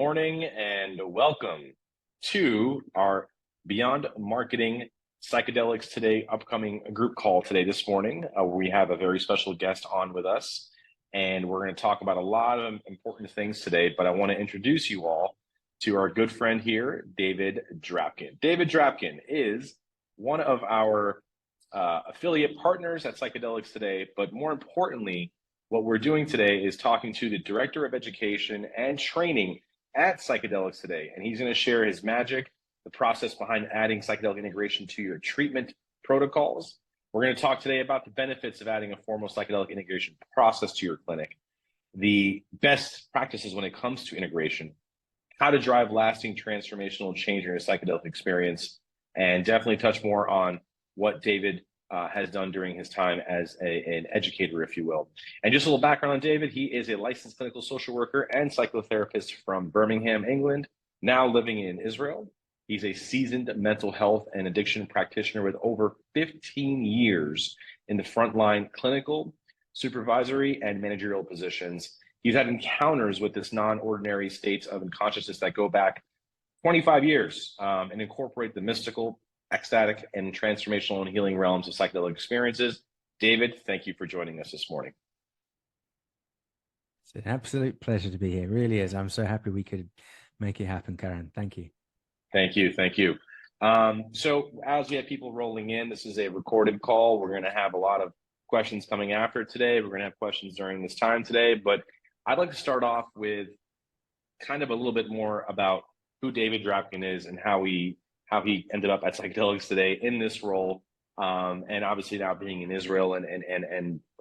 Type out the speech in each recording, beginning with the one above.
morning and welcome to our Beyond Marketing Psychedelics Today upcoming group call today this morning. We have a very special guest on with us, and we're going to talk about a lot of important things today, but I want to introduce you all to our good friend here, David Drapkin. David Drapkin is one of our affiliate partners at Psychedelics Today, but more importantly, what we're doing today is talking to the Director of Education and Training at Psychedelics Today, and he's going to share his magic, the process behind adding psychedelic integration to your treatment protocols. We're going to talk today about the benefits of adding a formal psychedelic integration process to your clinic, the best practices when it comes to integration, how to drive lasting transformational change in your psychedelic experience, and definitely touch more on what David has done during his time as an educator, if you will. And just a little background on David, he is a licensed clinical social worker and psychotherapist from Birmingham, England, now living in Israel. He's a seasoned mental health and addiction practitioner with over 15 years in the frontline clinical, supervisory, and managerial positions. He's had encounters with this non-ordinary states of consciousness that go back 25 years and incorporate the mystical, ecstatic, and transformational and healing realms of psychedelic experiences. David, thank you for joining us this morning. It's an absolute pleasure to be here. It really is. I'm so happy we could make it happen, Karan. Thank you. Thank you. Thank you. So as we have people rolling in, this is a recorded call. We're going to have a lot of questions coming after today. We're going to have questions during this time today, but I'd like to start off with kind of a little bit more about who David Drapkin is and how he ended up at Psychedelics Today in this role, and obviously now being in Israel, and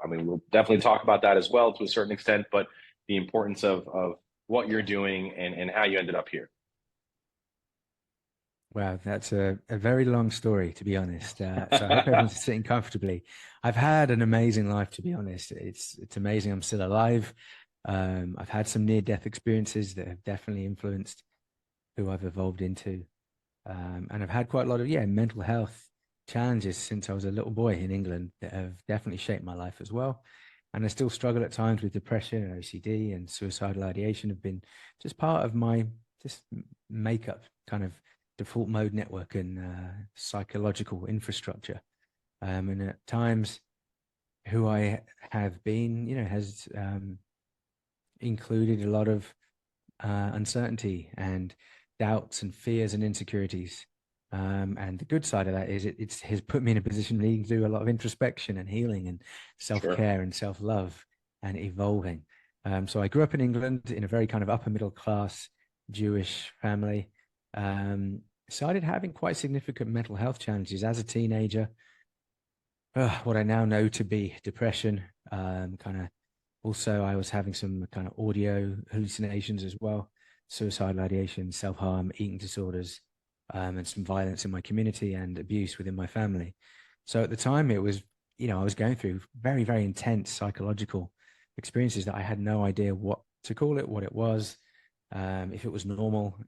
I mean, we'll definitely talk about that as well to a certain extent, but the importance of what you're doing and how you ended up here. Wow, that's a very long story, to be honest. So I hope everyone's sitting comfortably. I've had an amazing life, to be honest. It's amazing I'm still alive. I've had some near-death experiences that have definitely influenced who I've evolved into. And I've had quite a lot of, mental health challenges since I was a little boy in England that have definitely shaped my life as well. And I still struggle at times with depression and OCD, and suicidal ideation have been just part of my just makeup, kind of default mode network and psychological infrastructure. And at times who I have been, has included a lot of uncertainty and doubts and fears and insecurities. And the good side of that is it has put me in a position needing to do a lot of introspection and healing and self-care and self-love and evolving. So I grew up in England in a very kind of upper middle class Jewish family. Started having quite significant mental health challenges as a teenager. What I now know to be depression. Also, I was having some kind of audio hallucinations as well. Suicidal ideation, self-harm, eating disorders, and some violence in my community and abuse within my family. So at the time it was, I was going through very, very intense psychological experiences that I had no idea what to call it, what it was, if it was normal.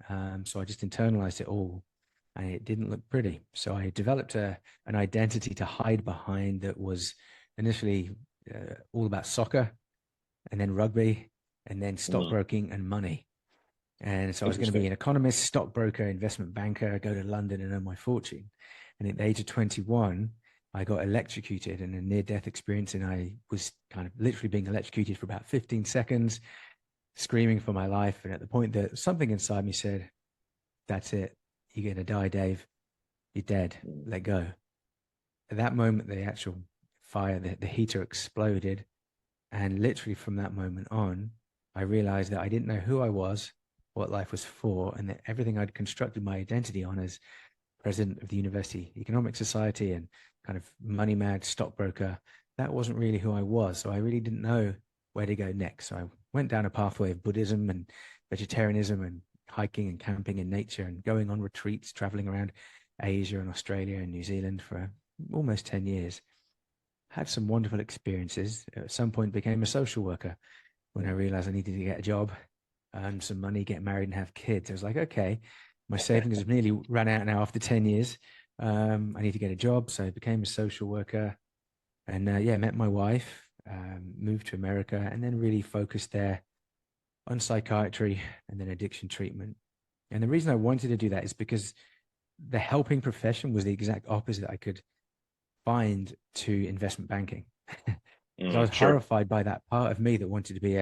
So I just internalized it all, and it didn't look pretty. So I developed an identity to hide behind that was initially all about soccer, and then rugby, and then stockbroking and money. And so I was going to be an economist, stockbroker, investment banker, go to London and earn my fortune. And at the age of 21, I got electrocuted in a near-death experience, and I was kind of literally being electrocuted for about 15 seconds, screaming for my life. And at the point that something inside me said, that's it, you're going to die, Dave. You're dead. Let go. At that moment, the actual fire, the heater exploded. And literally from that moment on, I realized that I didn't know who I was, what life was for, and that everything I'd constructed my identity on as president of the University Economic Society and kind of money mad stockbroker, that wasn't really who I was. So I really didn't know where to go next. So I went down a pathway of Buddhism and vegetarianism and hiking and camping in nature and going on retreats, traveling around Asia and Australia and New Zealand for almost 10 years. Had some wonderful experiences. At some point became a social worker when I realized I needed to get a job, earn some money, get married and have kids. I was like, okay, my savings have nearly run out now after 10 years. I need to get a job. So I became a social worker and met my wife, moved to America, and then really focused there on psychiatry and then addiction treatment. And the reason I wanted to do that is because the helping profession was the exact opposite I could find to investment banking. Because I was Sure. horrified by that part of me that wanted to be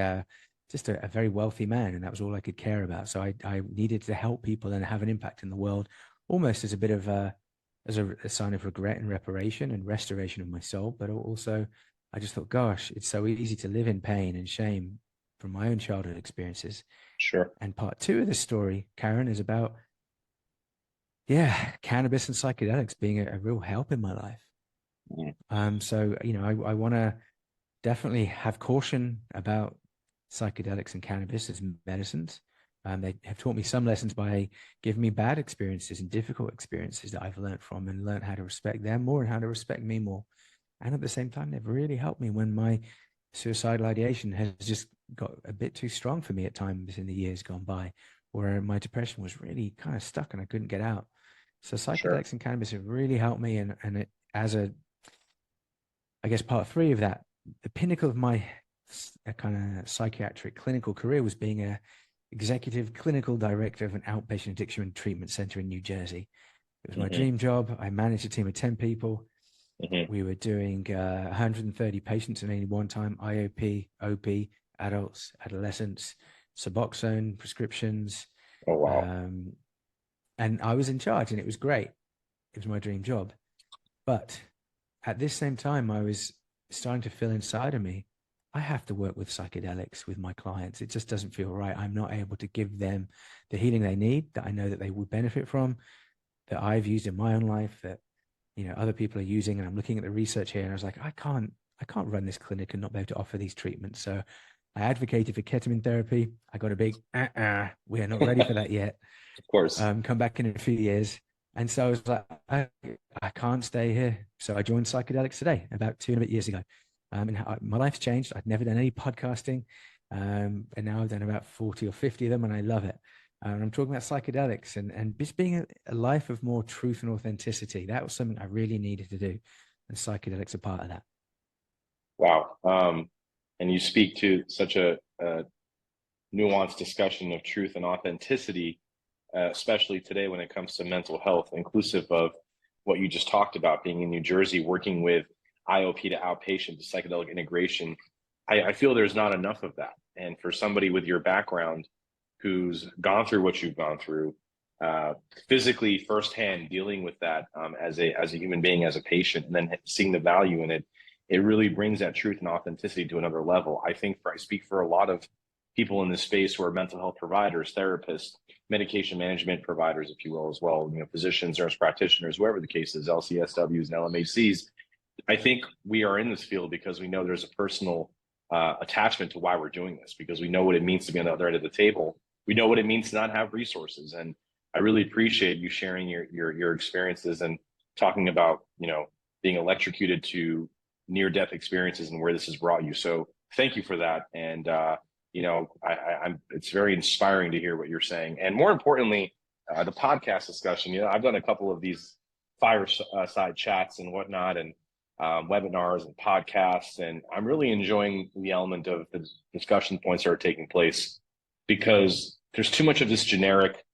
just a very wealthy man, and that was all I could care about. So I needed to help people and have an impact in the world, almost as a bit of a sign of regret and reparation and restoration of my soul. But also, I just thought, gosh, it's so easy to live in pain and shame from my own childhood experiences. Sure. And part two of the story, Karan, is about cannabis and psychedelics being a real help in my life. So I want to definitely have caution about psychedelics and cannabis as medicines. They have taught me some lessons by giving me bad experiences and difficult experiences that I've learned from, and learned how to respect them more and how to respect me more. And at the same time, they've really helped me when my suicidal ideation has just got a bit too strong for me at times in the years gone by, where my depression was really kind of stuck and I couldn't get out. So Sure. psychedelics and cannabis have really helped me. And it, as I guess part three of that, the pinnacle of my kind of psychiatric clinical career was being a executive clinical director of an outpatient addiction treatment center in New Jersey. It was my dream job. I managed a team of 10 people. We were doing 130 patients at any one time, IOP, OP, adults, adolescents, Suboxone prescriptions. Oh, wow. And I was in charge, and it was great. It was my dream job. But at this same time, I was starting to feel inside of me, I have to work with psychedelics with my clients. It just doesn't feel right. I'm not able to give them the healing they need, that I know that they would benefit from, that I've used in my own life, that other people are using. And I'm looking at the research here, and I was like, I can't run this clinic and not be able to offer these treatments. So I advocated for ketamine therapy. I got a big we are not ready for that yet. Of course. Come back in a few years. And so I was like, I can't stay here. So I joined Psychedelics Today about 2.5 years ago. And my life's changed. I'd never done any podcasting. And now I've done about 40 or 50 of them, and I love it. And I'm talking about psychedelics and just being a life of more truth and authenticity. That was something I really needed to do. And psychedelics are part of that. Wow. And you speak to such a nuanced discussion of truth and authenticity, especially today when it comes to mental health, inclusive of what you just talked about, being in New Jersey, working with IOP to outpatient to psychedelic integration. I feel there's not enough of that. And for somebody with your background who's gone through what you've gone through, physically firsthand dealing with that as a human being, as a patient, and then seeing the value in it, it really brings that truth and authenticity to another level. I think I speak for a lot of people in this space who are mental health providers, therapists, medication management providers, if you will, as well, physicians, nurse practitioners, whoever the case is, LCSWs and LMACs. I think we are in this field because we know there's a personal attachment to why we're doing this, because we know what it means to be on the other end of the table. We know what it means to not have resources. And I really appreciate you sharing your experiences and talking about, being electrocuted to near-death experiences and where this has brought you. So thank you for that. And, it's very inspiring to hear what you're saying. And more importantly, the podcast discussion, I've done a couple of these fireside chats and whatnot, and webinars and podcasts, and I'm really enjoying the element of the discussion points that are taking place, because there's too much of this generic,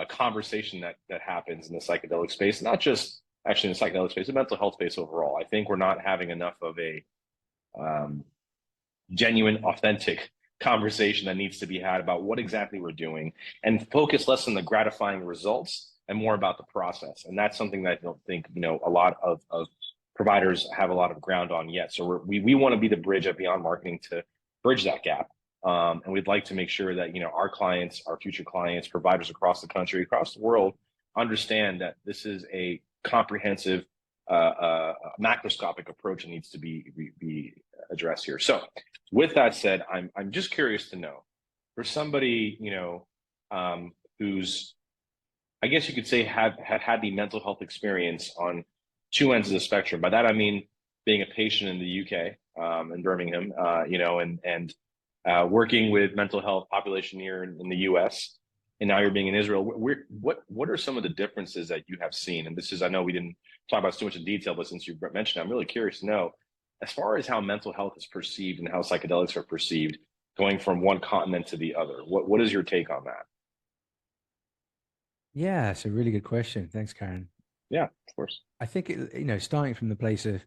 conversation that happens in the psychedelic space, not just actually in the psychedelic space, the mental health space overall. I think we're not having enough of a genuine, authentic conversation that needs to be had about what exactly we're doing, and focus less on the gratifying results and more about the process. And that's something that I don't think, a lot of providers have a lot of ground on yet. So we want to be the bridge at Beyond Marketing to bridge that gap. And we'd like to make sure that, our clients, our future clients, providers across the country, across the world, understand that this is a comprehensive, macroscopic approach that needs to be addressed here. So with that said, I'm just curious to know, for somebody, who's, I guess you could say, have had the mental health experience on two ends of the spectrum. By that, I mean, being a patient in the UK, in Birmingham, and working with mental health population here in the US, and now you're being in Israel. What are some of the differences that you have seen? And this is, I know we didn't talk about too much in detail, but since you mentioned it, I'm really curious to know, as far as how mental health is perceived and how psychedelics are perceived, going from one continent to the other. What is your take on that? Yeah, it's a really good question. Thanks, Karen. Yeah, of course. I think starting from the place of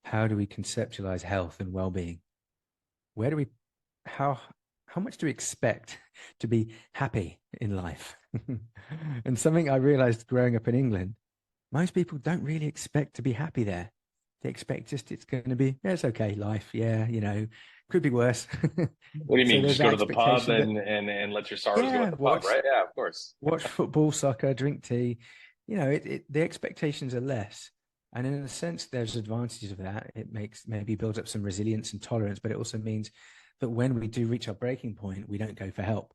how do we conceptualize health and well-being? Where do we how how much do we expect to be happy in life? And something I realized growing up in England, most people don't really expect to be happy there. They expect just it's going to be, yeah, it's okay, life, yeah, could be worse. What do you So mean? there's Just that go to the pub expectation that, and let your sorrows go at yeah, the pub, right? Yeah, of course. watch football, soccer, drink tea. The expectations are less. And in a sense, there's advantages of that. It makes maybe builds up some resilience and tolerance, but it also means that when we do reach our breaking point, we don't go for help,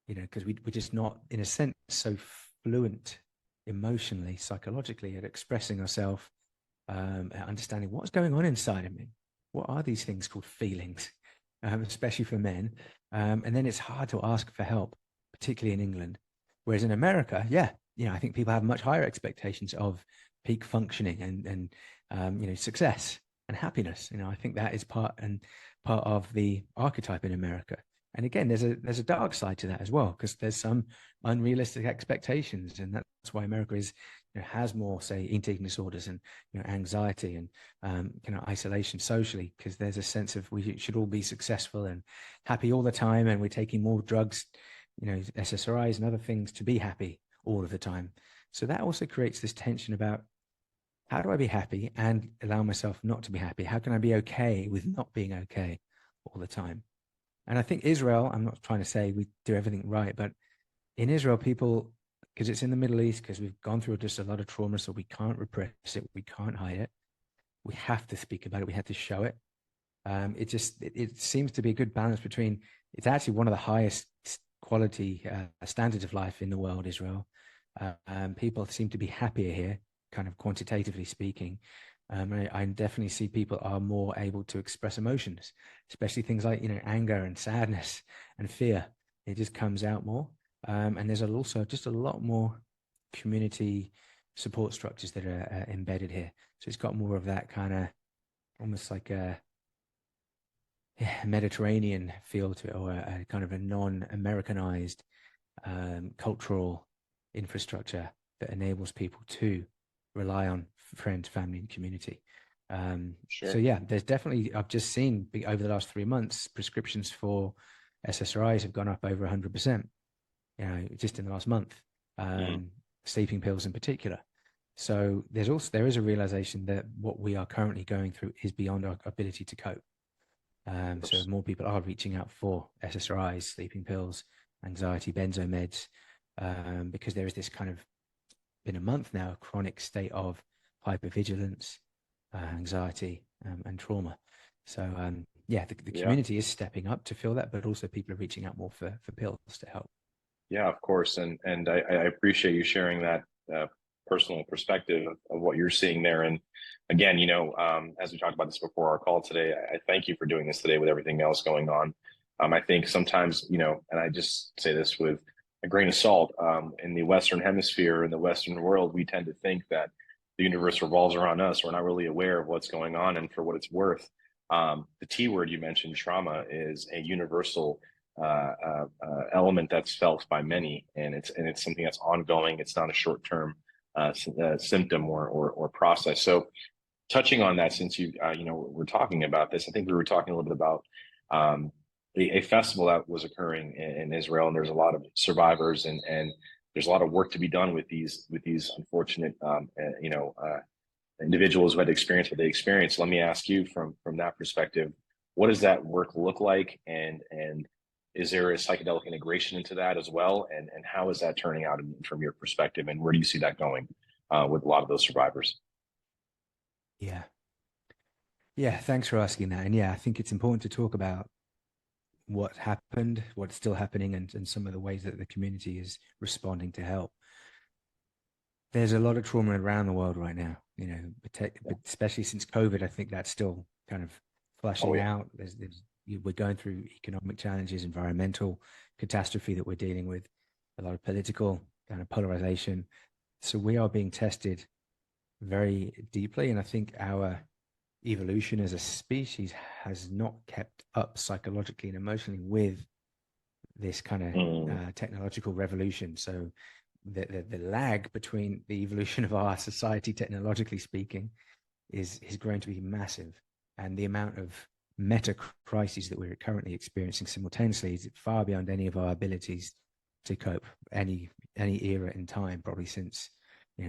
because we're just not, in a sense, so fluent emotionally, psychologically at expressing ourselves, at understanding what's going on inside of me. What are these things called feelings, especially for men? And then it's hard to ask for help, particularly in England. Whereas in America, yeah, I think people have much higher expectations of peak functioning and success and happiness. I think that is part of the archetype in America. And again, there's a dark side to that as well, because there's some unrealistic expectations, and that's why America has more, say, eating disorders and anxiety and isolation socially, because there's a sense of we should all be successful and happy all the time, and we're taking more drugs, SSRIs and other things to be happy all of the time. So that also creates this tension about how do I be happy and allow myself not to be happy? How can I be okay with not being okay all the time? And I think Israel, I'm not trying to say we do everything right, but in Israel, people, because it's in the Middle East, because we've gone through just a lot of trauma, so we can't repress it, we can't hide it. We have to speak about it. We have to show it. It seems to be a good balance between. It's actually one of the highest quality standards of life in the world, Israel. People seem to be happier here, kind of quantitatively speaking. I definitely see people are more able to express emotions, especially things like anger and sadness and fear. It just comes out more. And there's also just a lot more community support structures that are embedded here. So it's got more of that kind of almost like a Mediterranean feel to it, or a kind of a non-Americanized cultural infrastructure that enables people to rely on friends, family, and community. So Sure. yeah, there's definitely, I've just seen over the last 3 months, prescriptions for SSRIs have gone up over 100%, just in the last month, Mhm. sleeping pills in particular. So there is a realization that what we are currently going through is beyond our ability to cope. So more people are reaching out for SSRIs, sleeping pills, anxiety, benzo meds, because there is this kind of, been a month now, a chronic state of hypervigilance, anxiety, and trauma. So yeah, the Yeah. community is stepping up to fill that, but also people are reaching out more for pills to help. Yeah, of course. And I appreciate you sharing that personal perspective of what you're seeing there. And again, as we talked about this before our call today, I thank you for doing this today with everything else going on. I think sometimes, and I just say this with a grain of salt, in the Western hemisphere, in the Western world, we tend to think that the universe revolves around us. We're not really aware of what's going on. And for what it's worth, the T word you mentioned, trauma, is a universal element that's felt by many, and it's something that's ongoing. It's not a short term symptom or process. So, touching on that, since we're talking about this, I think we were talking a little bit about a festival that was occurring in Israel, and there's a lot of survivors, and there's a lot of work to be done with these unfortunate individuals who had experienced what they experienced. Let me ask you from that perspective, what does that work look like, and is there a psychedelic integration into that as well, and how is that turning out from your perspective, and where do you see that going with a lot of those survivors? Yeah. Yeah, thanks for asking that. And yeah, I think it's important to talk about what happened, what's still happening, and some of the ways that the community is responding to help. There's a lot of trauma around the world right now, but especially since COVID, I think that's still kind of Oh flashing yeah. out. We're going through economic challenges, environmental catastrophe that we're dealing with, a lot of political kind of polarization. So we are being tested very deeply. And I think our evolution as a species has not kept up psychologically and emotionally with this kind of Mm. technological revolution. So the lag between the evolution of our society, technologically speaking, is going to be massive, and the amount of meta crises that we're currently experiencing simultaneously is far beyond any of our abilities to cope any era in time, probably since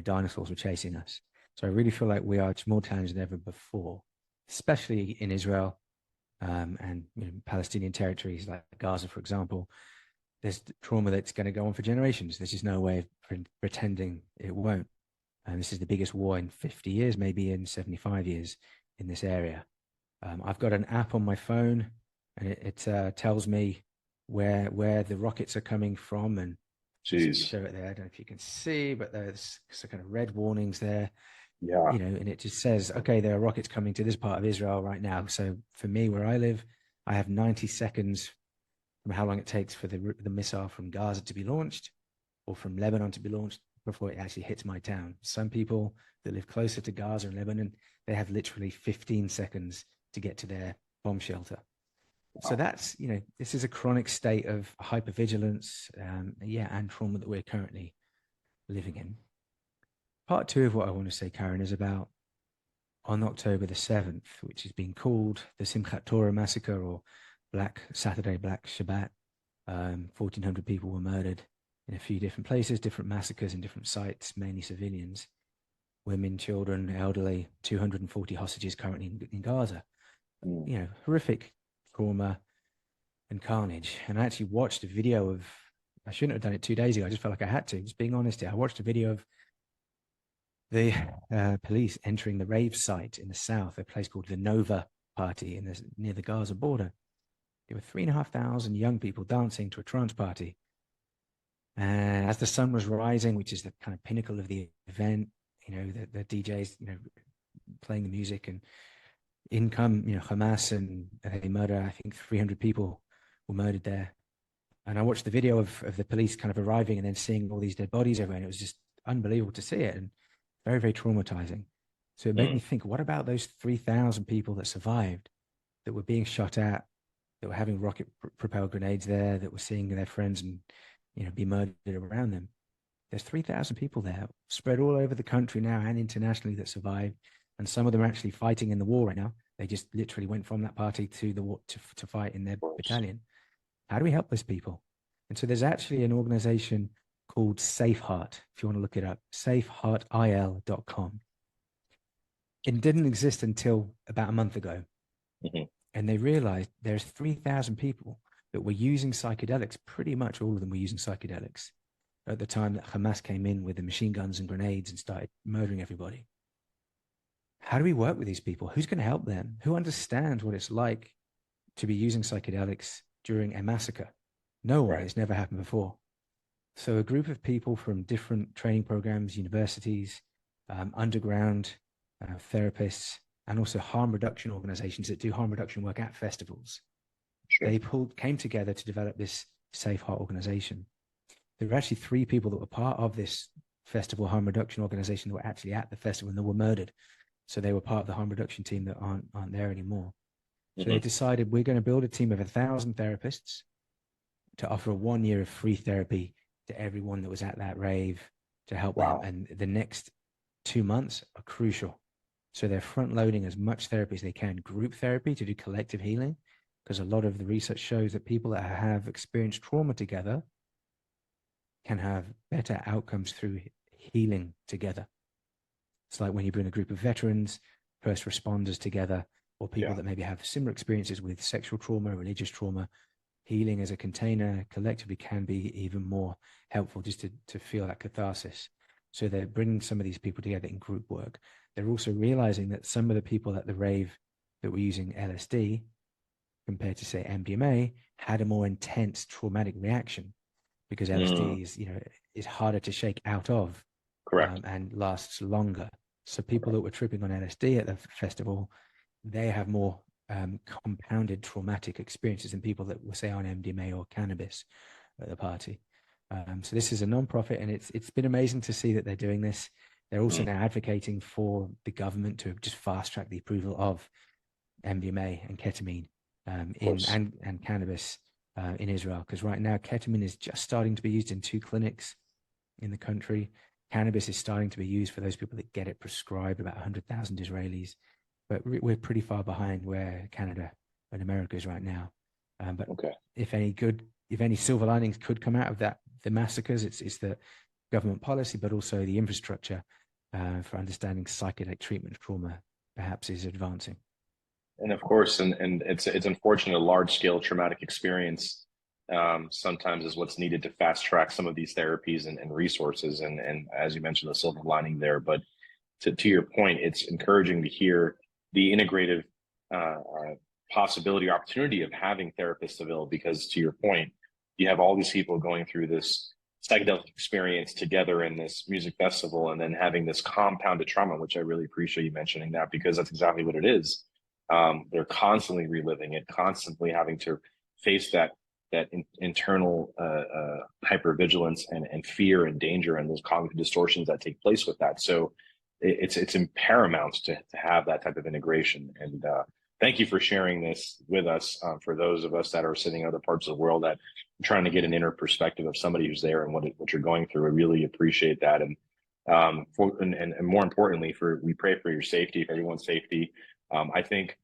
dinosaurs were chasing us. So I really feel like we are more challenged than ever before, especially in Israel, and Palestinian territories like Gaza, for example. There's trauma that's going to go on for generations. There's just no way of pretending it won't. And this is the biggest war in 50 years, maybe in 75 years in this area. I've got an app on my phone, and it tells me where the rockets are coming from, and Jeez. show it there. I don't know if you can see, but there's some kind of red warnings there, Yeah. and it just says, okay, there are rockets coming to this part of Israel right now. So for me, where I live, I have 90 seconds from how long it takes for the missile from Gaza to be launched or from Lebanon to be launched before it actually hits my town. Some people that live closer to Gaza and Lebanon, they have literally 15 seconds to get to their bomb shelter. So Wow. that's, this is a chronic state of hypervigilance, and trauma that we're currently living in. Part two of what I want to say, Karan, is about on October the 7th, which has been called the Simchat Torah Massacre, or Black Saturday, Black Shabbat. 1,400 people were murdered in a few different places, different massacres in different sites, mainly civilians, women, children, elderly, 240 hostages currently in Gaza. Mm. Horrific trauma and carnage. And I actually watched a video of, I shouldn't have done it 2 days ago. I just felt like I had to, just being honest here. I watched a video of the police entering the rave site in the south, a place called the Nova Party near the Gaza border. There were 3,500 young people dancing to a trance party. And as the sun was rising, which is the kind of pinnacle of the event, the DJs, playing the music, and in come, Hamas, and they murder, I think 300 people were murdered there. And I watched the video of the police kind of arriving and then seeing all these dead bodies everywhere. And it was just unbelievable to see it, and very, very traumatizing. So it made me Mm. think, what about those 3,000 people that survived, that were being shot at, that were having rocket propelled grenades there, that were seeing their friends and, be murdered around them? There's 3,000 people there spread all over the country now and internationally that survived. And some of them are actually fighting in the war right now. They just literally went from that party to the war to fight in their Of course. battalion. How do we help those people? And so there's actually an organization called Safe Heart, if you want to look it up, safeheartil.com. It didn't exist until about a month ago. Mm-hmm. And they realized there's 3,000 people that were using psychedelics. Pretty much all of them were using psychedelics at the time that Hamas came in with the machine guns and grenades and started murdering everybody. How do we work with these people? Who's going to help them? Who understands what it's like to be using psychedelics during a massacre? No one. Right. It's never happened before. So a group of people from different training programs, universities, underground therapists, and also harm reduction organizations that do harm reduction work at festivals, Sure. they came together to develop this Safe Heart organization. There were actually 3 people that were part of this festival harm reduction organization that were actually at the festival and they were murdered. So they were part of the harm reduction team that aren't there anymore. So Mm-hmm. they decided, we're going to build a team of 1,000 therapists to offer 1 year of free therapy to everyone that was at that rave, to help them. Wow. And the next 2 months are crucial. So they're front loading as much therapy as they can, group therapy to do collective healing, because a lot of the research shows that people that have experienced trauma together can have better outcomes through healing together. It's like when you bring a group of veterans, first responders together, or people Yeah. that maybe have similar experiences with sexual trauma, religious trauma. Healing as a container collectively can be even more helpful, just to feel that catharsis. So they're bringing some of these people together in group work. They're also realizing that some of the people at the rave that were using LSD compared to, say, MDMA had a more intense traumatic reaction, because Mm. LSD is harder to shake out of, Correct. and lasts longer. So people that were tripping on LSD at the festival, they have more compounded traumatic experiences than people that were, say, on MDMA or cannabis at the party. So this is a non-profit, and it's been amazing to see that they're doing this. They're also now advocating for the government to just fast track the approval of MDMA and ketamine and cannabis in Israel, because right now ketamine is just starting to be used in 2 clinics in the country. Cannabis is starting to be used for those people that get it prescribed, about 100,000 Israelis, but we're pretty far behind where Canada and America is right now. But if any silver linings could come out of that, the massacres, it's the government policy, but also the infrastructure for understanding psychedelic treatment trauma perhaps is advancing. And of course, and it's unfortunate, a large scale traumatic experience sometimes is what's needed to fast track some of these therapies and resources. And as you mentioned, the silver lining there. But to your point, it's encouraging to hear the integrative possibility, opportunity of having therapists available, because to your point, you have all these people going through this psychedelic experience together in this music festival, and then having this compounded trauma, which I really appreciate you mentioning that, because that's exactly what it is. They're constantly reliving it, constantly having to face that internal hypervigilance and fear and danger and those cognitive distortions that take place with that. So it's paramount to have that type of integration. And thank you for sharing this with us. For those of us that are sitting in other parts of the world that are trying to get an inner perspective of somebody who's there and what you're going through, I really appreciate that. And more importantly, we pray for your safety, for everyone's safety. I think,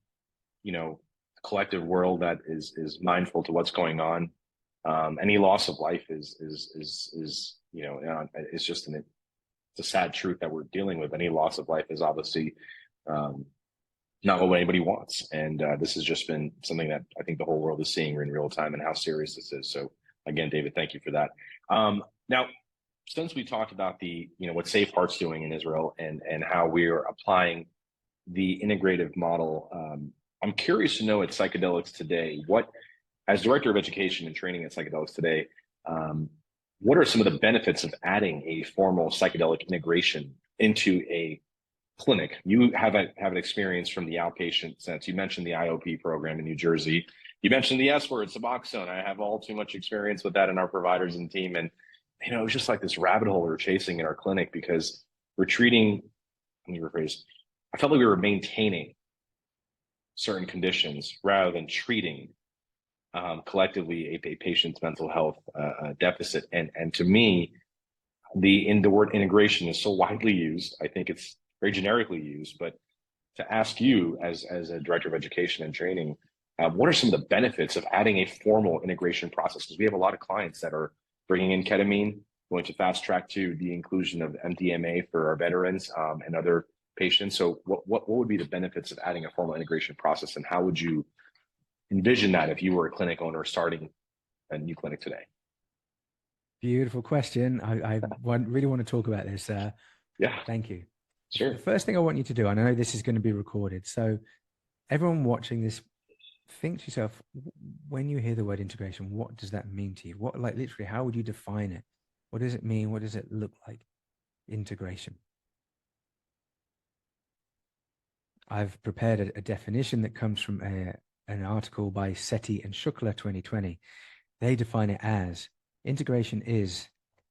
collective world that is mindful to what's going on. Any loss of life is it's just it's a sad truth that we're dealing with. Any loss of life is obviously not what anybody wants, and this has just been something that I think the whole world is seeing in real time, and how serious this is. So again, David, thank you for that. Now, since we talked about what Safe Heart's doing in Israel and how we are applying the integrative model, I'm curious to know at Psychedelics Today, as Director of Education and Training at Psychedelics Today, what are some of the benefits of adding a formal psychedelic integration into a clinic? You have an experience from the outpatient sense. You mentioned the IOP program in New Jersey. You mentioned the S word, Suboxone. I have all too much experience with that in our providers and team. And, it was just like this rabbit hole we were chasing in our clinic, because we're treating, let me rephrase, I felt like we were maintaining certain conditions rather than treating collectively a patient's mental health deficit. And to me, the word integration is so widely used. I think it's very generically used. But to ask you, as a Director of Education and Training, what are some of the benefits of adding a formal integration process? Because we have a lot of clients that are bringing in ketamine, going to fast track to the inclusion of MDMA for our veterans and other patients. So what would be the benefits of adding a formal integration process, and how would you envision that if you were a clinic owner starting a new clinic today? Beautiful question. I really want to talk about this. Yeah. Thank you. Sure. The first thing I want you to do, I know this is going to be recorded, so everyone watching this, think to yourself, when you hear the word integration, what does that mean to you? Literally, how would you define it? What does it mean? What does it look like? Integration. I've prepared a definition that comes from an article by Sethi and Shukla 2020. They define it as: integration is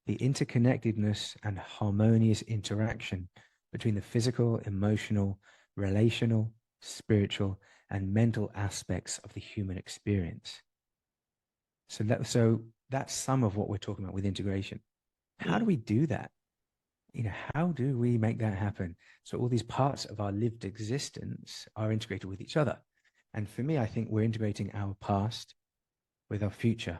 the interconnectedness and harmonious interaction between the physical, emotional, relational, spiritual, and mental aspects of the human experience. So that's some of what we're talking about with integration. How do we do that? How do we make that happen? So all these parts of our lived existence are integrated with each other. And for me, I think we're integrating our past with our future,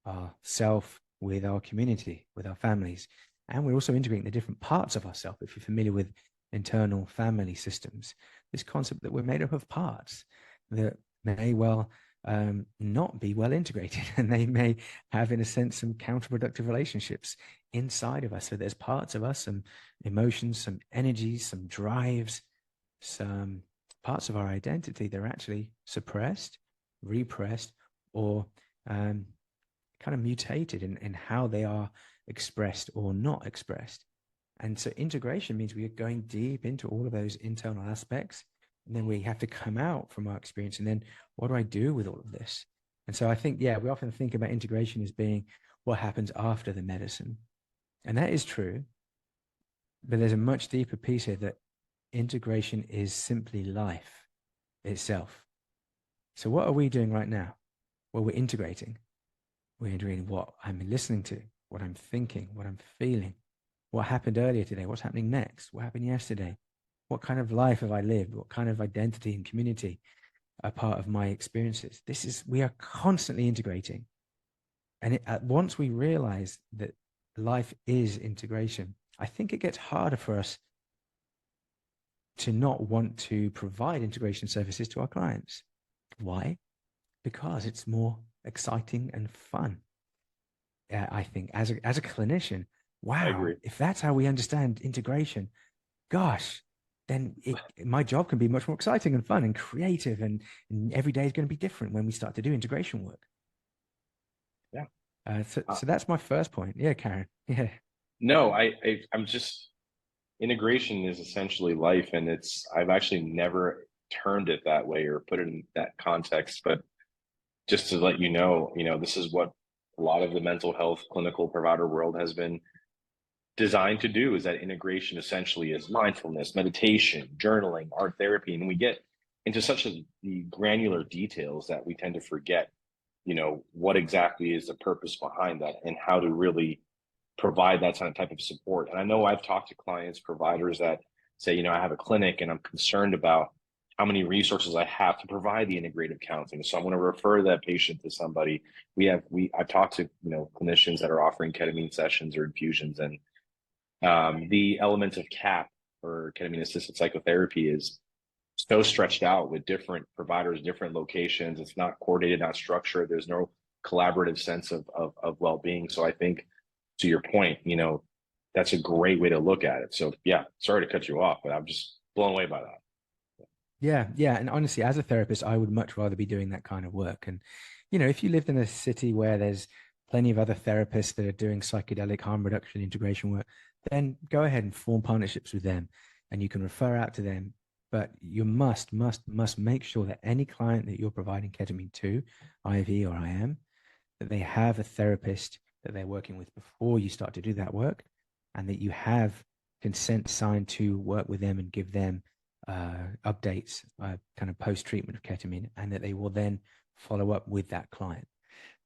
our self with our community, with our families. And we're also integrating the different parts of ourselves. If you're familiar with internal family systems, this concept that we're made up of parts that may well not be well integrated, and they may have, in a sense, some counterproductive relationships inside of us. So there's parts of us, some emotions, some energies, some drives, some parts of our identity that are actually suppressed, repressed, or kind of mutated in how they are expressed or not expressed. And so integration means we are going deep into all of those internal aspects. And then we have to come out from our experience. And then what do I do with all of this? And so I think, we often think about integration as being what happens after the medicine. And that is true. But there's a much deeper piece here, that integration is simply life itself. So what are we doing right now? Well, we're integrating. We're integrating what I'm listening to, what I'm thinking, what I'm feeling, what happened earlier today, what's happening next, what happened yesterday, what kind of life have I lived, what kind of identity and community are part of my experiences. We are constantly integrating. And once we realize that life is integration, I think it gets harder for us to not want to provide integration services to our clients. Why? Because it's more exciting and fun. I think as a clinician, I wow, agree. if that's how we understand integration, gosh, then my job can be much more exciting and fun and creative, and every day is going to be different when we start to do integration work. Yeah. So that's my first point. Yeah, Karen. Yeah. No, I'm just integration is essentially life, and I've actually never termed it that way or put it in that context, but just to let you know, this is what a lot of the mental health clinical provider world has been designed to do, is that integration essentially is mindfulness, meditation, journaling, art therapy. And we get into the granular details that we tend to forget, you know, what exactly is the purpose behind that and how to really provide that kind of type of support. And I know I've talked to clients, providers that say, you know, I have a clinic and I'm concerned about how many resources I have to provide the integrative counseling. So I'm going to refer that patient to somebody. I've talked to, you know, clinicians that are offering ketamine sessions or infusions, and the element of CAP, or ketamine assisted psychotherapy, is so stretched out with different providers, different locations. It's not coordinated, not structured. There's no collaborative sense of well-being. So I think, to your point, you know, that's a great way to look at it. So yeah, sorry to cut you off, but I'm just blown away by that. Yeah, yeah. And honestly, as a therapist, I would much rather be doing that kind of work. And, if you lived in a city where there's plenty of other therapists that are doing psychedelic harm reduction integration work, then go ahead and form partnerships with them, and you can refer out to them. But you must make sure that any client that you're providing ketamine to, IV or IM, that they have a therapist that they're working with before you start to do that work, and that you have consent signed to work with them and give them updates, kind of post treatment of ketamine, and that they will then follow up with that client.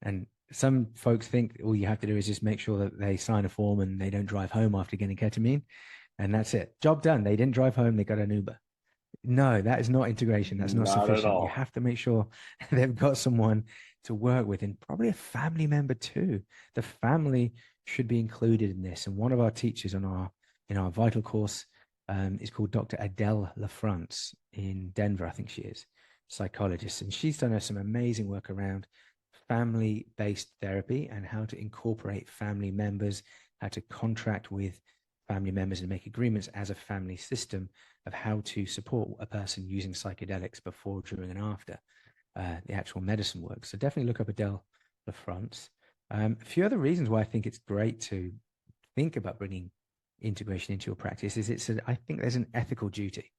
And some folks think all you have to do is just make sure that they sign a form and they don't drive home after getting ketamine, and that's it. Job done. They didn't drive home, they got an Uber. No, that is not integration. That's not Not at sufficient. You all. have to make sure they've got someone to work with, and probably a family member too. The family should be included in this. And one of our teachers in our vital course is called Dr. Adele LaFrance in Denver, I think she is, psychologist. And she's done some amazing work around family-based therapy and how to incorporate family members, how to contract with family members and make agreements as a family system of how to support a person using psychedelics before, during, and after the actual medicine work. So definitely look up Adele LaFrance. A few other reasons why I think it's great to think about bringing integration into your practice is I think there's an ethical duty.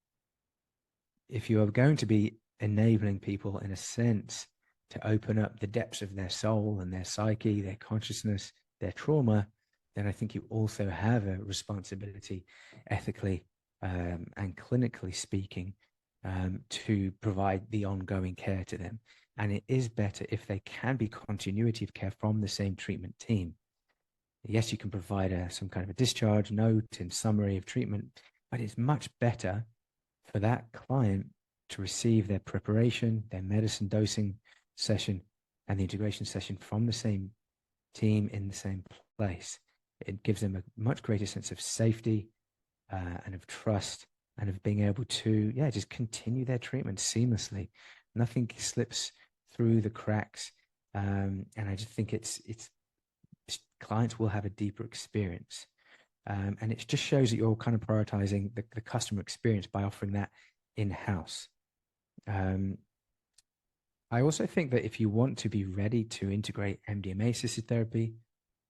If you are going to be enabling people, in a sense, to open up the depths of their soul and their psyche, their consciousness, their trauma, then I think you also have a responsibility, ethically and clinically speaking, to provide the ongoing care to them. And it is better if there can be continuity of care from the same treatment team. Yes, you can provide some kind of a discharge note and summary of treatment, but it's much better for that client to receive their preparation, their medicine dosing session, and the integration session from the same team in the same place. It gives them a much greater sense of safety and of trust, and of being able to, just continue their treatment seamlessly. Nothing slips through the cracks. And I just think it's clients will have a deeper experience. And it just shows that you're kind of prioritizing the customer experience by offering that in-house. I also think that if you want to be ready to integrate MDMA-assisted therapy,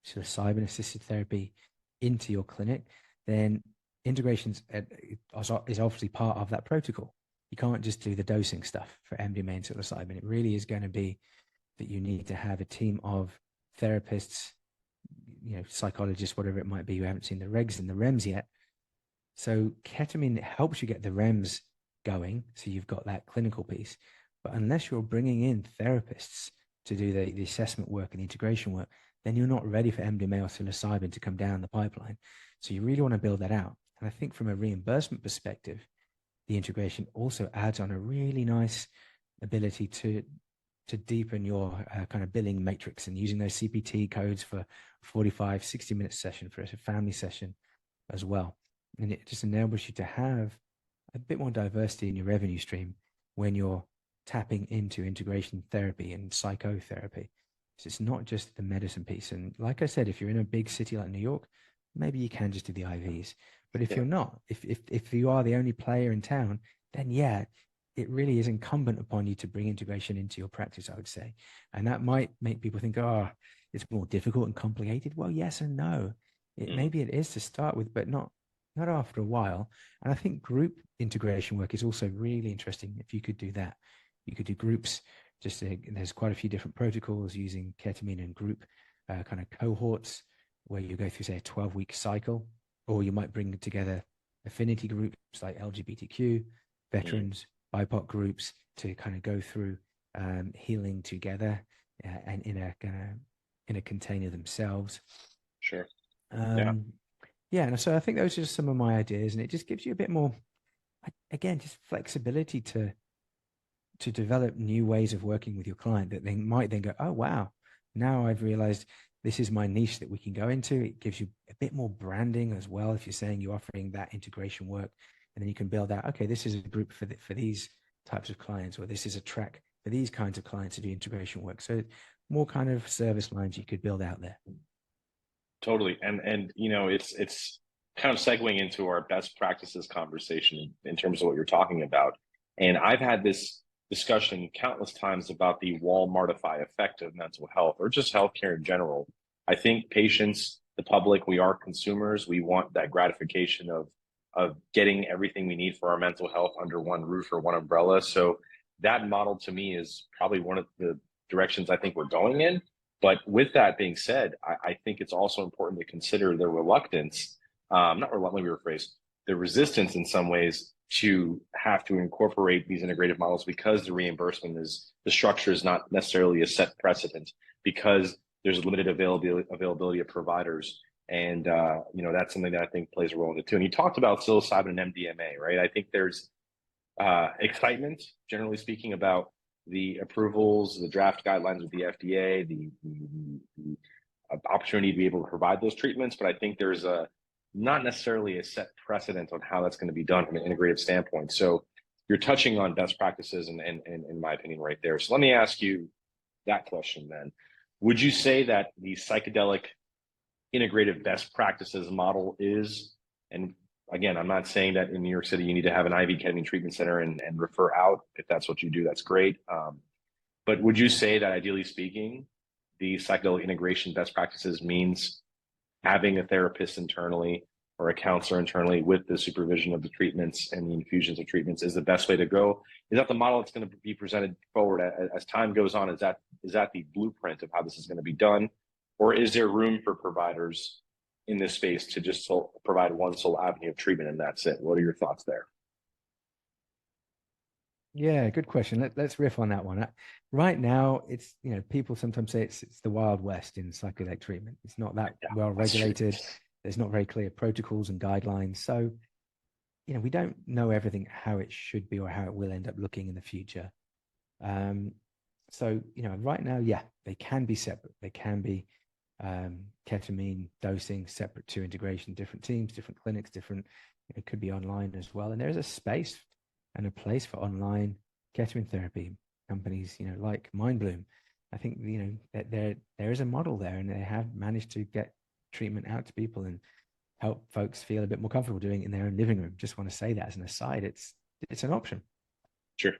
psilocybin-assisted therapy into your clinic, then integrations is obviously part of that protocol. You can't just do the dosing stuff for MDMA and psilocybin. It really is going to be that you need to have a team of therapists, psychologists, whatever it might be. You haven't seen the regs and the REMS yet, So ketamine helps you get the REMs going, so you've got that clinical piece. But unless you're bringing in therapists to do the assessment work and the integration work, then you're not ready for MDMA or psilocybin to come down the pipeline. So you really want to build that out. And I think from a reimbursement perspective, the integration also adds on a really nice ability to deepen your kind of billing matrix, and using those CPT codes for 45, 60-minute session for a family session as well. And it just enables you to have a bit more diversity in your revenue stream when you're tapping into integration therapy and psychotherapy. So it's not just the medicine piece. And like I said, if you're in a big city like New York, maybe you can just do the IVs. But if you're not, if you are the only player in town, then yeah, it really is incumbent upon you to bring integration into your practice, I would say. And that might make people think, oh, it's more difficult and complicated. Well, yes and no. Maybe it is to start with, but not after a while. And I think group integration work is also really interesting. If you could do that, you could do groups. There's quite a few different protocols using ketamine and group kind of cohorts, where you go through, say, a 12-week cycle, or you might bring together affinity groups like LGBTQ, veterans, BIPOC groups to kind of go through healing together and in a container themselves. Sure. Yeah. And so I think those are just some of my ideas, and it just gives you a bit more, again, just flexibility to develop new ways of working with your client that they might then go, oh, wow, now I've realized this is my niche that we can go into. It gives you a bit more branding as well. If you're saying you're offering that integration work, and then you can build out, okay, this is a group for these types of clients, or this is a track for these kinds of clients to do integration work. So more kind of service lines you could build out there. Totally. And it's kind of segueing into our best practices conversation in terms of what you're talking about. And I've had this discussion countless times about the Walmartify effect of mental health, or just healthcare in general. I think patients, the public, we are consumers. We want that gratification of getting everything we need for our mental health under one roof or one umbrella. So that model to me is probably one of the directions I think we're going in. But with that being said, I think it's also important to consider the reluctance, not reluctantly rephrase, the resistance in some ways to have to incorporate these integrative models, because the reimbursement the structure is not necessarily a set precedent, because there's limited availability of providers. And, that's something that I think plays a role in it too. And you talked about psilocybin and MDMA, right? I think there's excitement, generally speaking, about the approvals, the draft guidelines with the FDA, the opportunity to be able to provide those treatments. But I think there's not necessarily a set precedent on how that's going to be done from an integrative standpoint. So you're touching on best practices, and in my opinion, right there. So let me ask you that question then. Would you say that the psychedelic integrative best practices model is, and again, I'm not saying that in New York City you need to have an IV ketamine treatment center and refer out. If that's what you do, that's great. But would you say that, ideally speaking, the psychedelic integration best practices means having a therapist internally or a counselor internally with the supervision of the treatments and the infusions of treatments is the best way to go? Is that the model that's going to be presented forward as time goes on? Is that the blueprint of how this is going to be done? Or is there room for providers in this space to just provide one sole avenue of treatment and that's it? What are your thoughts there? Yeah, good question. Let's riff on that one. Right now, it's, people sometimes say it's the Wild West in psychedelic treatment. It's not that well regulated. There's not very clear protocols and guidelines. So, we don't know everything how it should be or how it will end up looking in the future. So, right now, yeah, they can be separate. They can be ketamine dosing separate to integration, different teams, different clinics, it could be online as well. And there's a space and a place for online ketamine therapy companies, like Mindbloom. I think, that there is a model there, and they have managed to get treatment out to people and help folks feel a bit more comfortable doing it in their own living room. Just want to say that as an aside, it's an option. Sure.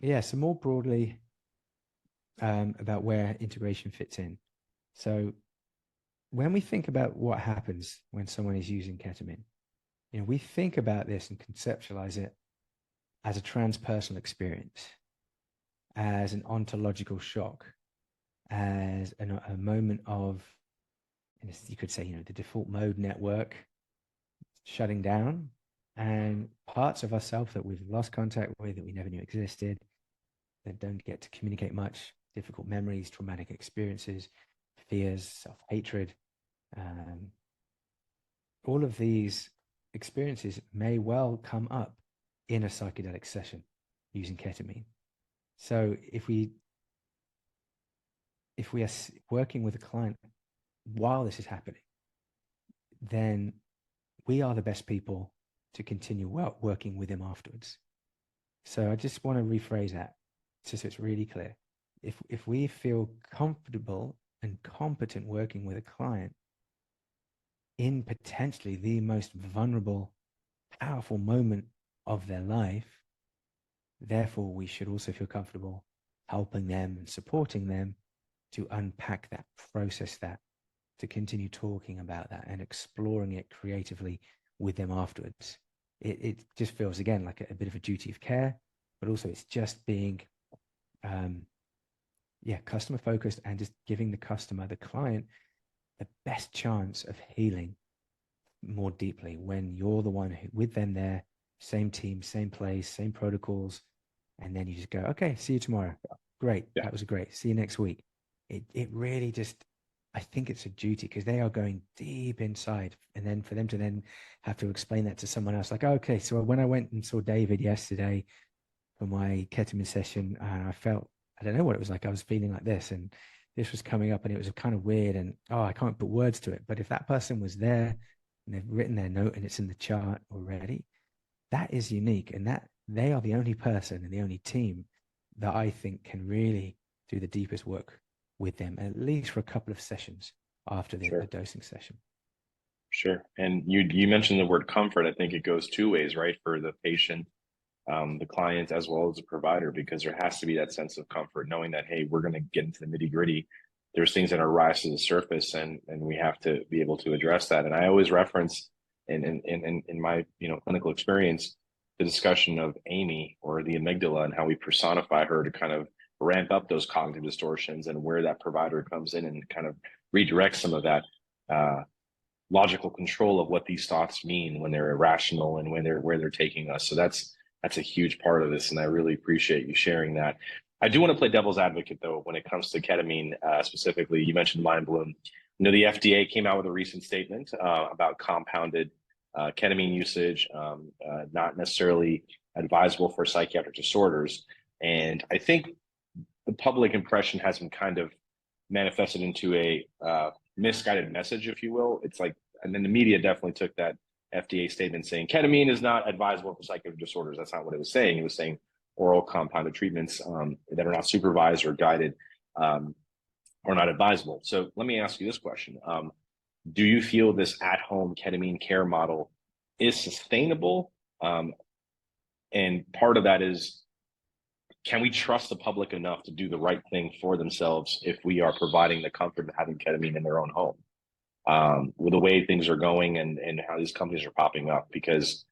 Yeah. So more broadly, about where integration fits in. So when we think about what happens when someone is using ketamine, we think about this and conceptualize it as a transpersonal experience, as an ontological shock, as a moment of, you could say, the default mode network shutting down, and parts of ourselves that we've lost contact with, that we never knew existed, that don't get to communicate much, difficult memories, traumatic experiences, fears, self-hatred. All of these experiences may well come up in a psychedelic session using ketamine. So if we are working with a client while this is happening, then we are the best people to continue working with him afterwards. So I just want to rephrase that so it's really clear. If we feel comfortable and competent working with a client in potentially the most vulnerable, powerful moment of their life, therefore we should also feel comfortable helping them and supporting them to unpack that, process that, to continue talking about that and exploring it creatively with them afterwards. It just feels, again, like a bit of a duty of care, but also it's just being customer focused and just giving the customer, the client, the best chance of healing more deeply when you're the one who, with them there, same team, same place, same protocols, and then you just go, okay, see you tomorrow. Great. Yeah. That was great. See you next week. It really just, I think it's a duty because they are going deep inside. And then for them to then have to explain that to someone else, like, okay, so when I went and saw David yesterday for my ketamine session, I felt, I don't know what it was like. I was feeling like this and this was coming up and it was kind of weird and, I can't put words to it. But if that person was there and they've written their note and it's in the chart already, that is unique. And that they are the only person and the only team that I think can really do the deepest work with them, at least for a couple of sessions after the dosing session. Sure. And you mentioned the word comfort. I think it goes two ways, right? For the patient, the client, as well as the provider, because there has to be that sense of comfort, knowing that, hey, we're going to get into the nitty gritty. There's things that are rise to the surface, and we have to be able to address that. And I always reference in my clinical experience the discussion of Amy, or the amygdala, and how we personify her to kind of ramp up those cognitive distortions, and where that provider comes in and kind of redirects some of that logical control of what these thoughts mean when they're irrational and when where they're taking us. So that's a huge part of this, and I really appreciate you sharing that. I do want to play devil's advocate, though, when it comes to ketamine specifically. You mentioned Mind Bloom. The FDA came out with a recent statement about compounded ketamine usage, not necessarily advisable for psychiatric disorders. And I think the public impression has been kind of manifested into a misguided message, if you will. It's like, and then the media definitely took that FDA statement saying ketamine is not advisable for psychiatric disorders. That's not what it was saying. It was saying oral compounded treatments that are not supervised or guided are not advisable. So let me ask you this question. Do you feel this at-home ketamine care model is sustainable? And part of that is, can we trust the public enough to do the right thing for themselves if we are providing the comfort of having ketamine in their own home? With the way things are going and how these companies are popping up, because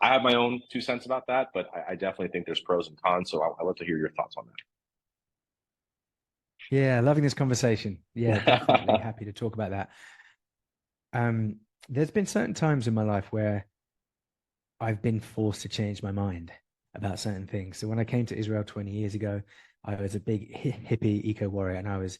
I have my own 2 cents about that, but I definitely think there's pros and cons. So I'd love to hear your thoughts on that. Yeah, loving this conversation. Yeah, definitely happy to talk about that. There's been certain times in my life where I've been forced to change my mind about certain things. So when I came to Israel 20 years ago, I was a big hippie eco warrior, and I was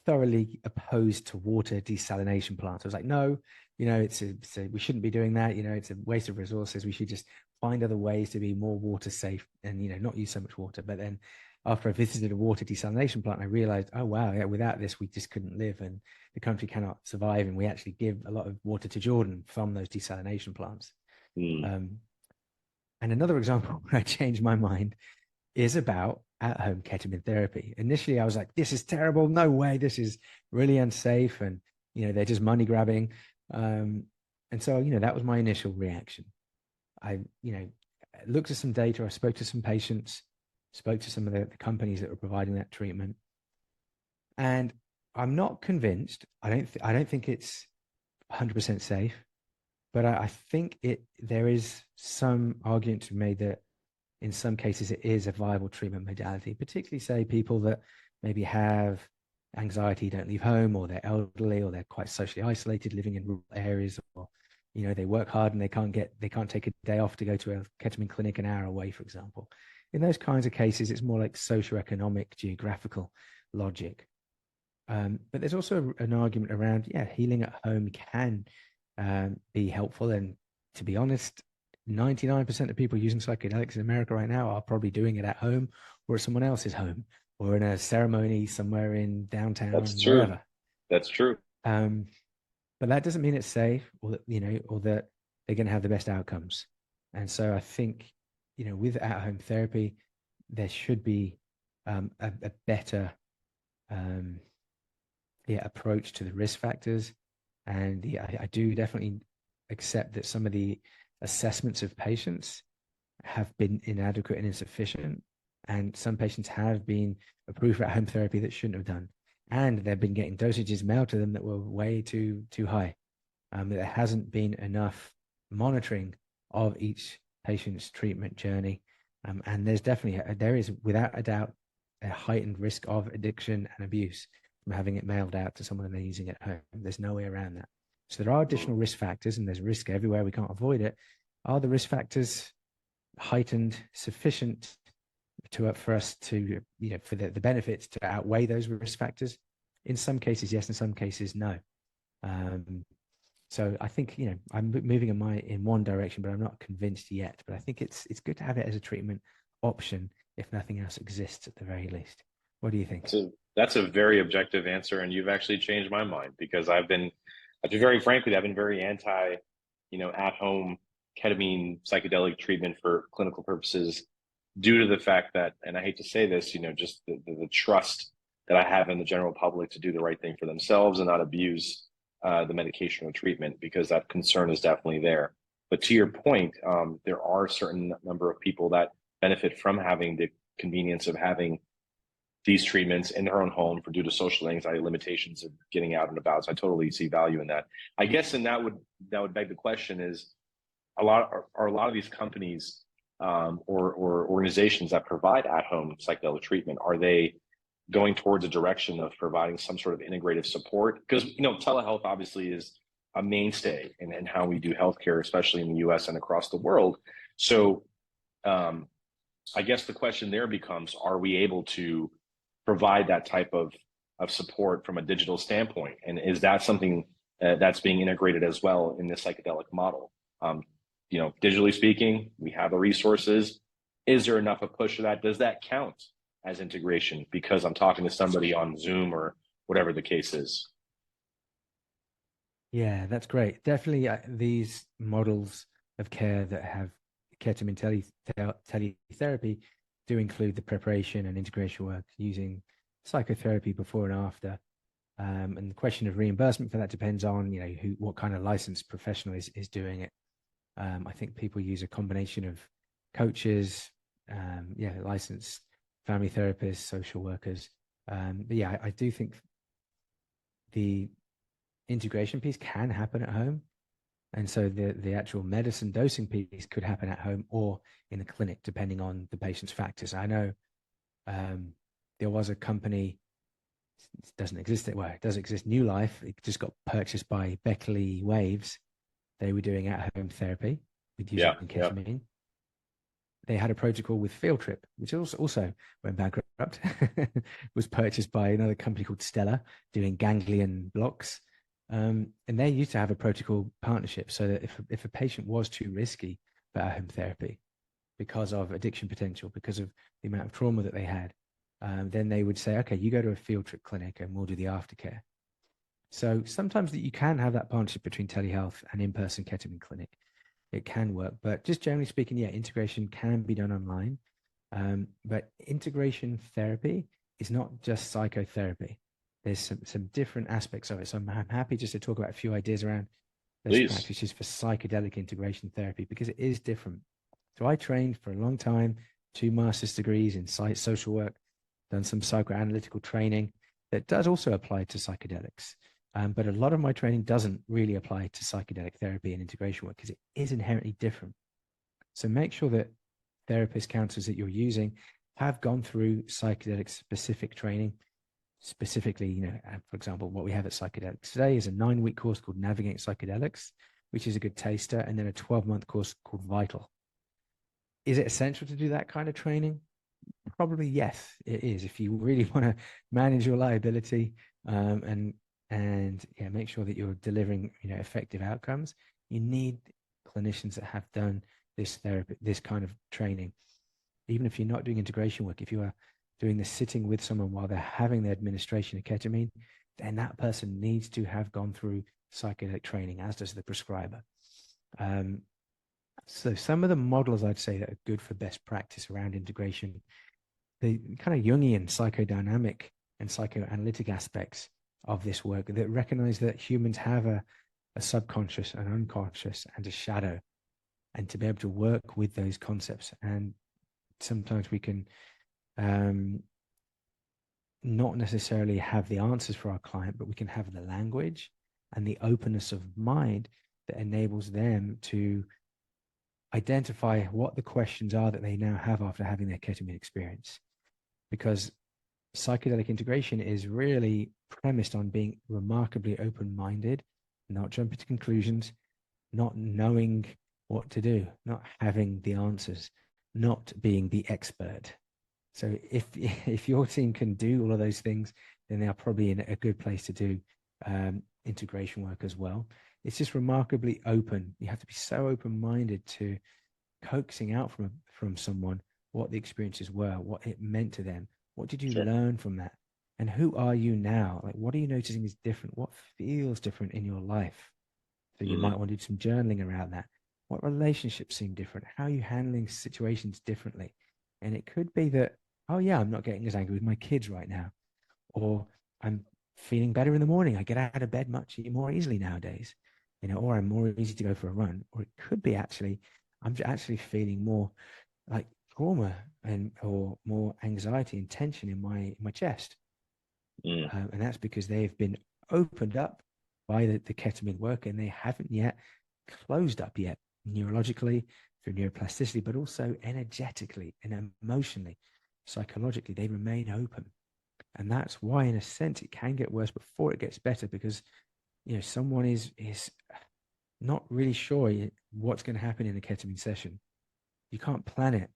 thoroughly opposed to water desalination plants. I was like, no, we shouldn't be doing that. It's a waste of resources. We should just find other ways to be more water safe and, not use so much water. But then after I visited a water desalination plant, I realized, oh, wow, yeah, without this, we just couldn't live, and the country cannot survive. And we actually give a lot of water to Jordan from those desalination plants. And another example where I changed my mind is about at-home ketamine therapy. Initially, I was like, this is terrible. No way. This is really unsafe. And, they're just money grabbing. And so, that was my initial reaction. I looked at some data. I spoke to some patients, spoke to some of the companies that were providing that treatment. And I'm not convinced. I don't think it's 100% safe, but I think there is some argument to be made that in some cases it is a viable treatment modality, particularly, say, people that maybe have anxiety, don't leave home, or they're elderly, or they're quite socially isolated, living in rural areas, or they work hard and they can't take a day off to go to a ketamine clinic an hour away, for example. In those kinds of cases, it's more like socioeconomic, geographical logic. But there's also an argument around, healing at home can be helpful. And to be honest, 99% of people using psychedelics in America right now are probably doing it at home or at someone else's home or in a ceremony somewhere in downtown, That's true. wherever. That's true. But that doesn't mean it's safe or that they're going to have the best outcomes. And so I think, with at-home therapy, there should be a better approach to the risk factors. And I do definitely accept that some of the assessments of patients have been inadequate and insufficient. And some patients have been approved for at-home therapy that shouldn't have done. And they've been getting dosages mailed to them that were way too high. There hasn't been enough monitoring of each patient's treatment journey. And there is without a doubt a heightened risk of addiction and abuse from having it mailed out to someone and they're using it at home. There's no way around that. So there are additional risk factors, and there's risk everywhere. We can't avoid it. Are the risk factors heightened sufficient for us to, for the benefits to outweigh those risk factors? In some cases, yes. In some cases, no. So I think, I'm moving in one direction, but I'm not convinced yet. But I think it's good to have it as a treatment option if nothing else exists at the very least. What do you think? That's a very objective answer, and you've actually changed my mind, because I've been very frankly, I've been very anti, at-home ketamine psychedelic treatment for clinical purposes due to the fact that, and I hate to say this, just the trust that I have in the general public to do the right thing for themselves and not abuse the medication or treatment, because that concern is definitely there. But to your point, there are a certain number of people that benefit from having the convenience of having these treatments in their own home due to social anxiety limitations of getting out and about. So I totally see value in that. I guess, and that would beg the question is, a lot of these companies or organizations that provide at-home psychedelic treatment, are they going towards a direction of providing some sort of integrative support? Because telehealth obviously is a mainstay in how we do healthcare, especially in the US and across the world. So I guess the question there becomes, are we able to provide that type of support from a digital standpoint? And is that something that's being integrated as well in the psychedelic model? Digitally speaking, we have the resources. Is there enough of push for that? Does that count as integration because I'm talking to somebody on Zoom or whatever the case is? Yeah, that's great. Definitely these models of care that have ketamine teletherapy do include the preparation and integration work using psychotherapy before and after. And the question of reimbursement for that depends on, what kind of licensed professional is doing it. I think people use a combination of coaches, licensed family therapists, social workers. But yeah, I do think the integration piece can happen at home. And so the actual medicine dosing piece could happen at home or in a clinic, depending on the patient's factors. I know there was a company, it doesn't exist, well, it does exist, New Life. It just got purchased by Beckley Waves. They were doing at-home therapy with using ketamine. Yeah. They had a protocol with Field Trip, which also went bankrupt. Was purchased by another company called Stella, doing ganglion blocks. And they used to have a protocol partnership so that if a patient was too risky for at-home therapy because of addiction potential, because of the amount of trauma that they had, then they would say, okay, you go to a Field Trip clinic and we'll do the aftercare. So sometimes that you can have that partnership between telehealth and in-person ketamine clinic. It can work, but just generally speaking, integration can be done online. But integration therapy is not just psychotherapy. There's some different aspects of it. So I'm happy just to talk about a few ideas around best practices for psychedelic integration therapy, because it is different. So I trained for a long time, 2 master's degrees in social work, done some psychoanalytical training that does also apply to psychedelics. But a lot of my training doesn't really apply to psychedelic therapy and integration work because it is inherently different. So make sure that therapists, counselors that you're using have gone through psychedelic specific training. Specifically, for example, what we have at Psychedelics Today is a 9-week course called Navigate Psychedelics, which is a good taster, and then a 12-month course called Vital. Is it essential to do that kind of training? Probably yes, it is. If you really want to manage your liability, and yeah, make sure that you're delivering, effective outcomes, you need clinicians that have done this therapy, this kind of training. Even if you're not doing integration work, if you are doing this sitting with someone while they're having the administration of ketamine, then that person needs to have gone through psychedelic training, as does the prescriber. So some of the models I'd say that are good for best practice around integration, the kind of Jungian psychodynamic and psychoanalytic aspects of this work that recognize that humans have a subconscious, an unconscious, and a shadow, and to be able to work with those concepts. And sometimes we can not necessarily have the answers for our client, but we can have the language and the openness of mind that enables them to identify what the questions are that they now have after having their ketamine experience. Because psychedelic integration is really premised on being remarkably open-minded, not jumping to conclusions, not knowing what to do, not having the answers, not being the expert. So if your team can do all of those things, then they are probably in a good place to do integration work as well. It's just remarkably open. You have to be so open-minded to coaxing out from someone what the experiences were, what it meant to them. What did you learn from that? And who are you now? Like, what are you noticing is different? What feels different in your life? So you might want to do some journaling around that. What relationships seem different? How are you handling situations differently? And it could be that, oh yeah, I'm not getting as angry with my kids right now. Or I'm feeling better in the morning. I get out of bed much more easily nowadays, or I'm more easy to go for a run. Or it could be actually, I'm actually feeling more like trauma or more anxiety and tension in my chest. And that's because they've been opened up by the ketamine work, and they haven't yet closed up yet, neurologically, through neuroplasticity, but also energetically and emotionally, psychologically. They remain open. And that's why, in a sense, it can get worse before it gets better, because someone is not really sure what's going to happen in a ketamine session. You can't plan it.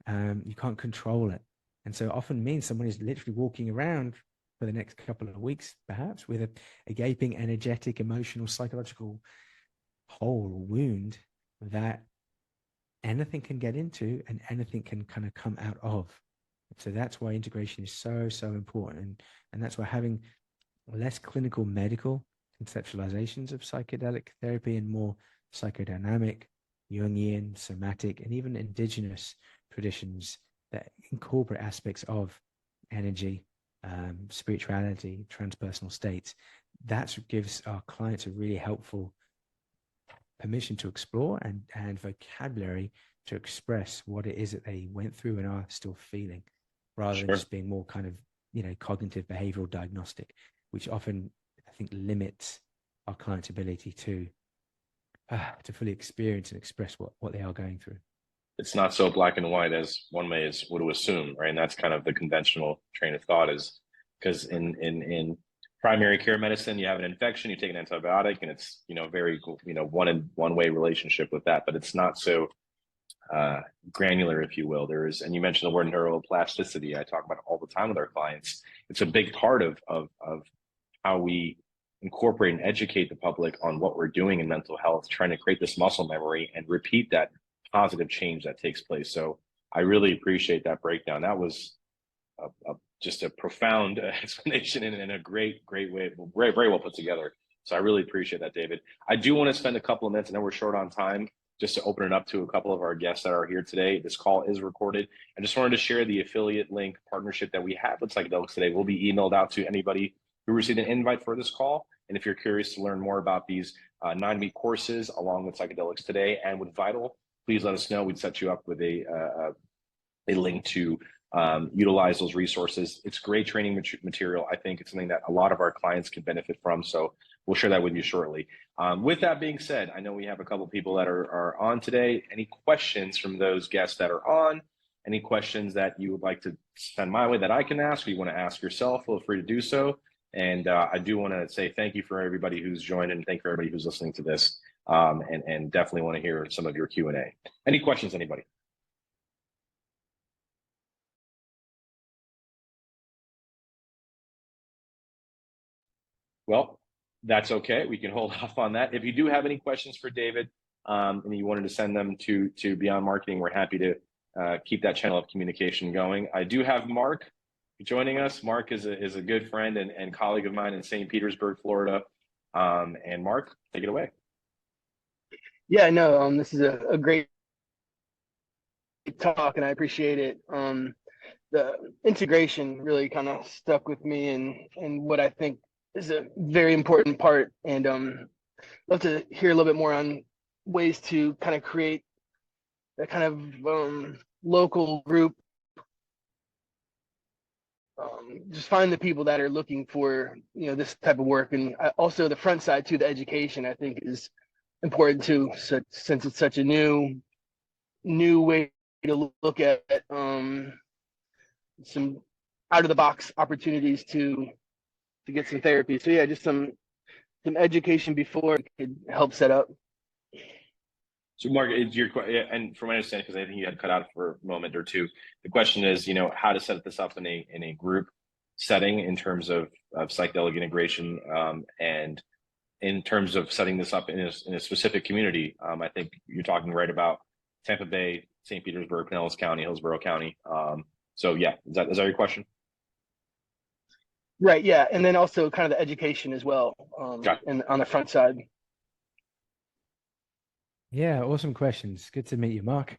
You can't control it. And so it often means someone is literally walking around for the next couple of weeks, perhaps, with a gaping, energetic, emotional, psychological hole or wound that anything can get into and anything can kind of come out of. So that's why integration is so, so important. And that's why having less clinical medical conceptualizations of psychedelic therapy and more psychodynamic, Jungian, somatic, and even indigenous traditions that incorporate aspects of energy, spirituality, transpersonal states, that gives our clients a really helpful permission to explore and vocabulary to express what it is that they went through and are still feeling, rather than just being more kind of, cognitive behavioral diagnostic, which often, I think, limits our clients' ability to fully experience and express what they are going through. It's not so black and white as one would assume, right? And that's kind of the conventional train of thought, is because in primary care medicine, you have an infection, you take an antibiotic, and it's very one way relationship with that, but it's not so granular, if you will. And you mentioned the word neuroplasticity. I talk about it all the time with our clients. It's a big part of how we incorporate and educate the public on what we're doing in mental health, trying to create this muscle memory and repeat that positive change that takes place. So I really appreciate that breakdown. That was just a profound explanation in a great way, very, very well put together. So I really appreciate that, David. I do want to spend a couple of minutes, I know we're short on time, just to open it up to a couple of our guests that are here today. This call is recorded. I just wanted to share the affiliate link partnership that we have with Psychedelics Today. Will be emailed out to anybody who received an invite for this call. And if you're curious to learn more about these 9-week courses along with Psychedelics Today and with Vital, please let us know. We'd set you up with a link to utilize those resources. It's great training material. I think it's something that a lot of our clients can benefit from. So we'll share that with you shortly. With that being said, I know we have a couple of people that are on today. Any questions from those guests that are on? Any questions that you would like to send my way that I can ask, or you want to ask yourself, feel free to do so. And I do want to say thank you for everybody who's joined, and thank you for everybody who's listening to this. and definitely want to hear some of your Q&A. Any questions, anybody? Well, that's okay. We can hold off on that. If you do have any questions for David, and you wanted to send them to Beyond Marketing, we're happy to keep that channel of communication going. I do have Mark joining us. Mark is a good friend and colleague of mine in St. Petersburg, Florida. And Mark, take it away. Yeah, no, this is a great talk, and I appreciate it. The integration really kind of stuck with me, and what I think is a very important part. And love to hear a little bit more on ways to kind of create that kind of local group. Just find the people that are looking for this type of work, and also the front side too. The education I think is important too, since it's such a new way to look at some out of the box opportunities to get some therapy. So yeah, just some education before could help set up. So Mark, and from my understanding, because I think you had cut out for a moment or two, the question is, how to set this up in a group setting in terms of psychedelic integration, and in terms of setting this up in a specific community. I think you're talking right about Tampa Bay, St. Petersburg, Pinellas County, Hillsborough County. So yeah, is that your question? Right. Yeah, and then also kind of the education as well, and on the front side. Yeah, awesome questions. Good to meet you, Mark.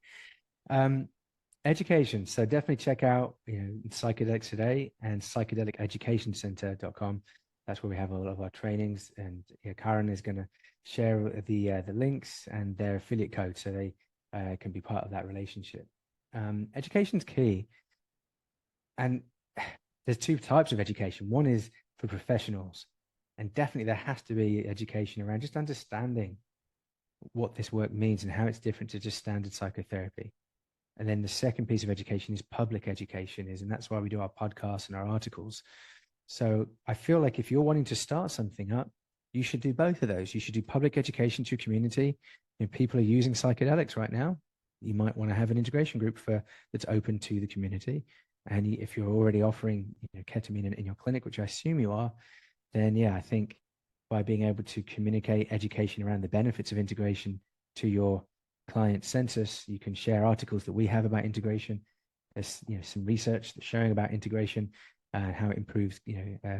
Education. So definitely check out Psychedelics Today and psychedeliceducationcenter.com. That's where we have a lot of our trainings, and Karan is going to share the links and their affiliate code so they can be part of that relationship. Education's key, and there's two types of education. One is for professionals, and definitely there has to be education around just understanding what this work means and how it's different to just standard psychotherapy. And then the second piece of education is public education, and that's why we do our podcasts and our articles. So I feel like if you're wanting to start something up, you should do both of those. You should do public education to your community. People are using psychedelics right now. You might want to have an integration group that's open to the community. And if you're already offering ketamine in your clinic, which I assume you are, then yeah, I think by being able to communicate education around the benefits of integration to your client census, you can share articles that we have about integration. There's some research that's showing about integration and how it improves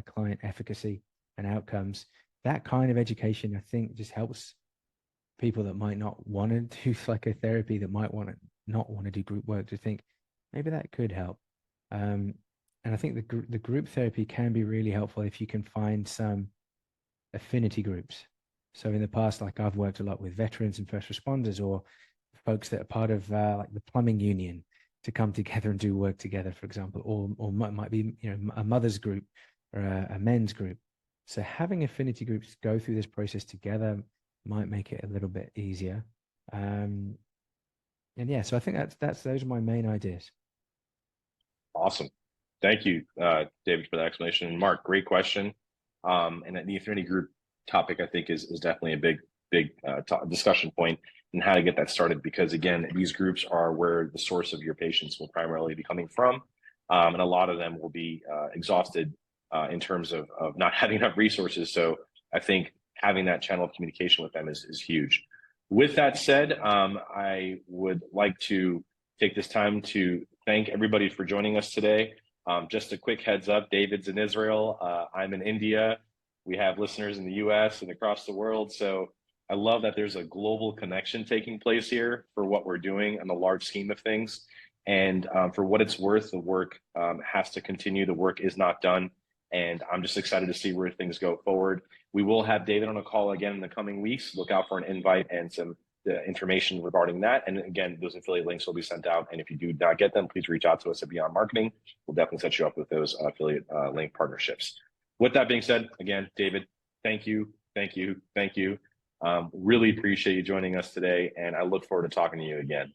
client efficacy and outcomes. That kind of education, I think, just helps people that might not want to do psychotherapy, that might not want to do group work, to think maybe that could help. And I think the group therapy can be really helpful if you can find some affinity groups. So in the past, like I've worked a lot with veterans and first responders, or folks that are part of like the plumbing union, to come together and do work together, for example, or might be a mother's group or a men's group. So having affinity groups go through this process together might make it a little bit easier. And yeah, so I think those are my main ideas. Awesome. Thank you, David, for that explanation. Mark, great question. And the affinity group topic, I think, is definitely a big discussion point in how to get that started, because again, these groups are where the source of your patients will primarily be coming from, and a lot of them will be exhausted in terms of not having enough resources. So I think having that channel of communication with them is huge. With that said, I would like to take this time to thank everybody for joining us today. Just a quick heads up, David's in Israel, I'm in India. We have listeners in the US and across the world. So I love that there's a global connection taking place here for what we're doing on the large scheme of things. And for what it's worth, the work has to continue. The work is not done. And I'm just excited to see where things go forward. We will have David on a call again in the coming weeks. Look out for an invite and some information regarding that. And again, those affiliate links will be sent out. And if you do not get them, please reach out to us at Beyond Marketing. We'll definitely set you up with those affiliate link partnerships. With that being said, again, David, thank you. Really appreciate you joining us today, and I look forward to talking to you again.